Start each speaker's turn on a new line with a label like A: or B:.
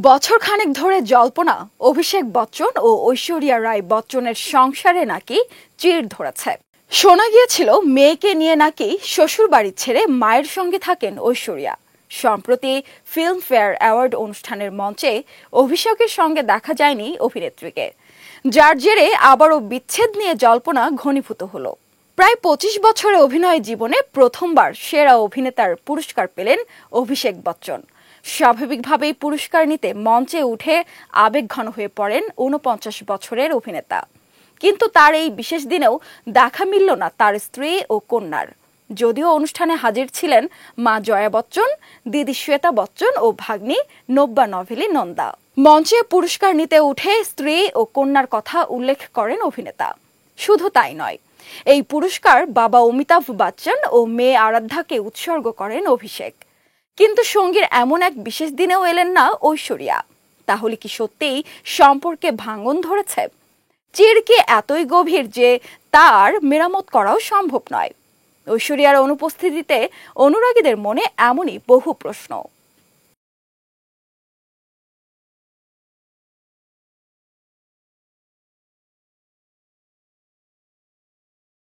A: বছর খানেক ধরে জল্পনা অভিষেক বচ্চন ও ঐশ্বরিয়া রায় বচ্চনের সংসারে নাকি চির ধরেছে। শোনা গিয়েছিল মেয়েকে নিয়ে নাকি শ্বশুর বাড়ি ছেড়ে মায়ের সঙ্গে থাকেন ঐশ্বরিয়া। সম্প্রতি ফিল্মফেয়ার অ্যাওয়ার্ড অনুষ্ঠানের মঞ্চে অভিষেকের সঙ্গে দেখা যায়নি অভিনেত্রীকে, যার জেরে আবারও বিচ্ছেদ নিয়ে জল্পনা ঘনীভূত হলো। প্রায় 25 বছরে অভিনয় জীবনে প্রথমবার সেরা অভিনেতার পুরস্কার পেলেন অভিষেক বচ্চন। স্বাভাবিকভাবেই পুরস্কার নিতে মঞ্চে উঠে আবেগঘন হয়ে পড়েন 49 বছরের অভিনেতা। কিন্তু তার এই বিশেষ দিনেও দেখা মিলল না তার স্ত্রী ও কন্যার। যদিও অনুষ্ঠানে হাজির ছিলেন মা জয়া বচ্চন, দিদি শ্বেতা বচ্চন ও ভাগ্নি নব্যা নভেলি নন্দা। মঞ্চে পুরস্কার নিতে উঠে স্ত্রী ও কন্যার কথা উল্লেখ করেন অভিনেতা। শুধু তাই নয়, এই পুরস্কার বাবা অমিতাভ বচ্চন ও মেয়ে আরাধ্যাকে উৎসর্গ করেন অভিষেক। কিন্তু সঙ্গীর এমন এক বিশেষ দিনেও এলেন না ঐশ্বরিয়া। তাহলে কি সত্যিই সম্পর্কে ভাঙন ধরেছে? চির কি এতই গভীর যে তার মেরামত করাও সম্ভব নয়? ঐশ্বরিয়ার অনুপস্থিতিতে অনুরাগীদের মনে এমনই বহু প্রশ্ন।